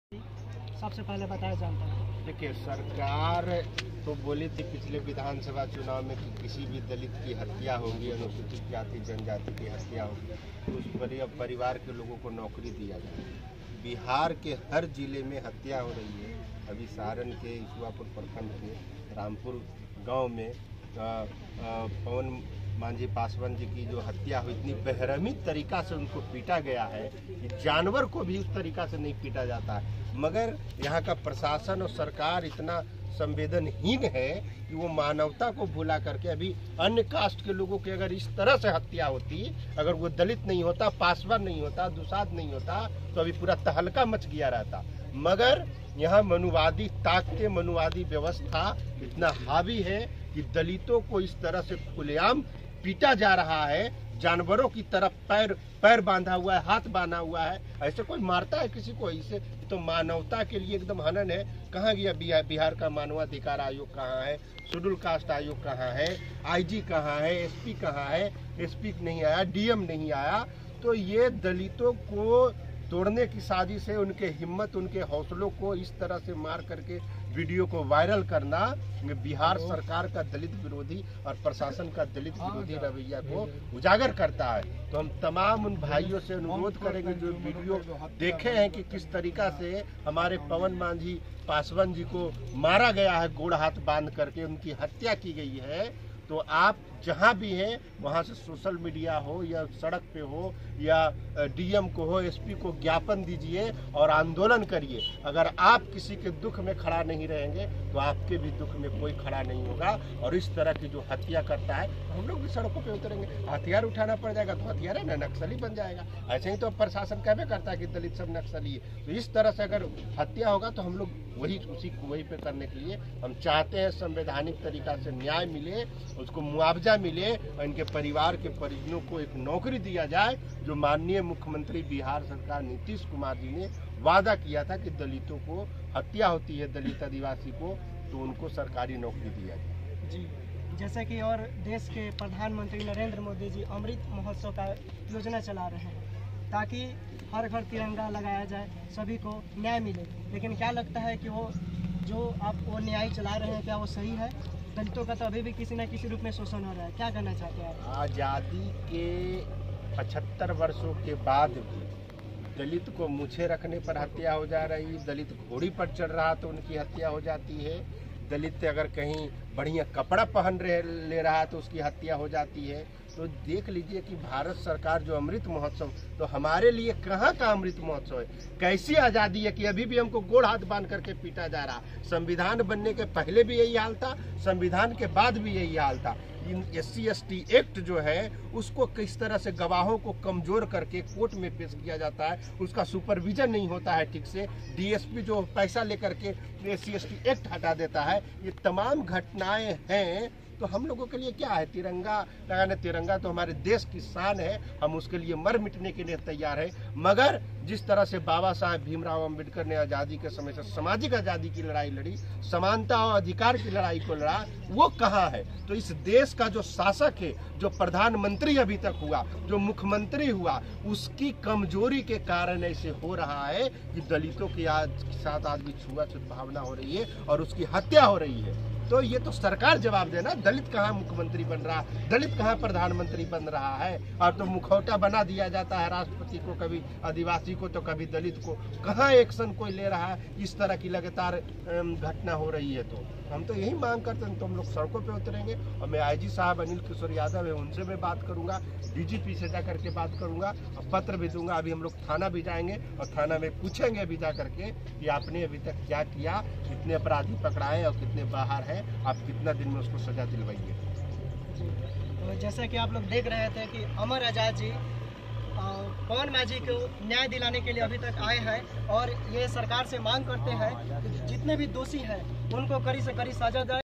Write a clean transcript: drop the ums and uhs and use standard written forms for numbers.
सबसे पहले बताया जाता है। देखिए, सरकार तो बोली थी पिछले विधानसभा चुनाव में कि किसी भी दलित की हत्या होगी, अनुसूचित जाति जनजाति की हत्या होगी तो उस परिवार के लोगों को नौकरी दिया जाए। बिहार के हर जिले में हत्या हो रही है। अभी सारण के ईश्वापुर प्रखंड के रामपुर गांव में पवन मांझी पासवान जी की जो हत्या हुई, इतनी बेरहमी तरीका से उनको पीटा गया है कि जानवर को भी उस तरीका से नहीं पीटा जाता है। मगर यहाँ का प्रशासन और सरकार इतना संवेदनहीन है कि वो मानवता को भुला करके अभी अन्य कास्ट के लोगों की अगर इस तरह से हत्या होती, अगर वो दलित नहीं होता, पासवान नहीं होता, दुसाध नहीं होता तो अभी पूरा तहलका मच गया रहता। मगर यहाँ मनुवादी ताकतें, मनुवादी व्यवस्था इतना हावी है कि दलितों को इस तरह से खुलेआम पीटा जा रहा है। जानवरों की तरफ पैर बांधा हुआ है, हाथ बांधा हुआ है। ऐसे कोई मारता है किसी को? ऐसे तो मानवता के लिए एकदम हनन है। कहाँ गया बिहार का मानवाधिकार आयोग? कहाँ है? शेड्यूल कास्ट आयोग कहाँ है? आईजी कहाँ है? एसपी कहाँ है? एसपी नहीं आया, डीएम नहीं आया। तो ये दलितों को तोड़ने की साजिश है। उनके हिम्मत, उनके हौसलों को इस तरह से मार करके वीडियो को वायरल करना बिहार सरकार का दलित विरोधी और प्रशासन का दलित विरोधी रवैया को उजागर करता है। तो हम तमाम उन भाइयों से अनुरोध करेंगे जो वीडियो देखे हैं कि किस तरीका से हमारे पवन मांझी पासवान जी को मारा गया है, गोड़ हाथ बांध करके उनकी हत्या की गई है। तो आप जहां भी हैं वहां से सोशल मीडिया हो या सड़क पे हो या डीएम को हो, एसपी को ज्ञापन दीजिए और आंदोलन करिए। अगर आप किसी के दुख में खड़ा नहीं रहेंगे तो आपके भी दुख में कोई खड़ा नहीं होगा। और इस तरह की जो हत्या करता है, हम लोग भी सड़कों पे उतरेंगे। हथियार उठाना पड़ जाएगा तो हथियार है ना, नक्सली बन जाएगा। ऐसे ही तो प्रशासन कहबे करता है कि दलित सब नक्सली है। तो इस तरह से अगर हत्या होगा तो हम लोग वही पे करने के लिए हम चाहते हैं संवैधानिक तरीका से न्याय मिले, उसको मुआवजा मिले और इनके परिवार के परिजनों को एक नौकरी दिया जाए, जो माननीय मुख्यमंत्री बिहार सरकार नीतीश कुमार जी ने वादा किया था कि दलितों को हत्या होती है, दलित आदिवासी को, तो उनको सरकारी नौकरी दिया जाए। जी, जैसे कि और देश के प्रधानमंत्री नरेंद्र मोदी जी अमृत महोत्सव का योजना चला रहे हैं ताकि हर घर तिरंगा लगाया जाए, सभी को न्याय मिले। लेकिन क्या लगता है कि वो न्याय चला रहे हैं, क्या वो सही है? दलितों का तो अभी भी किसी न किसी रूप में शोषण हो रहा है। क्या करना चाहते हैं आप? आज़ादी के 75 वर्षों के बाद भी दलित को मूछे रखने पर हत्या हो जा रही, दलित घोड़ी पर चढ़ रहा तो उनकी हत्या हो जाती है, दलित अगर कहीं बढ़िया कपड़ा पहन ले रहा तो उसकी हत्या हो जाती है। तो देख लीजिए कि भारत सरकार जो अमृत महोत्सव, तो हमारे लिए कहाँ का अमृत महोत्सव है? कैसी आज़ादी है कि अभी भी हमको गोड़ हाथ बांध करके पीटा जा रहा। संविधान बनने के पहले भी यही हाल था, संविधान के बाद भी यही हाल था। SC/ST एक्ट जो है उसको किस तरह से गवाहों को कमजोर करके कोर्ट में पेश किया जाता है, उसका सुपरविजन नहीं होता है ठीक से। DSP जो पैसा लेकर के SC/ST एक्ट हटा देता है। ये तमाम घटनाएं हैं। तो हम लोगों के लिए क्या है? तिरंगा लगाने, तिरंगा तो हमारे देश की शान है, हम उसके लिए मर मिटने के लिए तैयार है। मगर जिस तरह से बाबा साहेब भीमराव अंबेडकर ने आज़ादी के समय से सामाजिक आज़ादी की लड़ाई लड़ी, समानता और अधिकार की लड़ाई को लड़ा, वो कहाँ है? तो इस देश का जो शासक है, जो प्रधानमंत्री अभी तक हुआ, जो मुख्यमंत्री हुआ, उसकी कमजोरी के कारण ऐसे हो रहा है कि दलितों के साथ आज भी छुआछूत भावना हो रही है और उसकी हत्या हो रही है। तो ये तो सरकार जवाब देना। दलित कहाँ मुख्यमंत्री बन रहा, दलित कहाँ प्रधानमंत्री बन रहा है? और तो मुखौटा बना दिया जाता है राष्ट्रपति को, कभी आदिवासी को तो कभी दलित को। कहाँ एक्शन कोई ले रहा है? इस तरह की लगातार घटना हो रही है। तो हम तो यही मांग करते हैं। तो हम लोग सड़कों पे उतरेंगे और मैं IG साहब अनिल किशोर यादव है, उनसे मैं बात करूंगा, DGP से जा करके बात करूंगा और पत्र भी दूंगा। अभी हम लोग थाना भी जाएंगे और थाना में पूछेंगे अभी जा करके कि आपने अभी तक क्या किया, कितने अपराधी पकड़ाए और कितने बाहर हैं, आप कितना दिन में उसको सजा दिलवाइए। तो जैसा कि आप लोग देख रहे थे कि अमर आजाद जी पवन मांझी को न्याय दिलाने के लिए अभी तक आए हैं और ये सरकार से मांग करते हैं कि जितने भी दोषी हैं उनको कड़ी से कड़ी सजा जाए।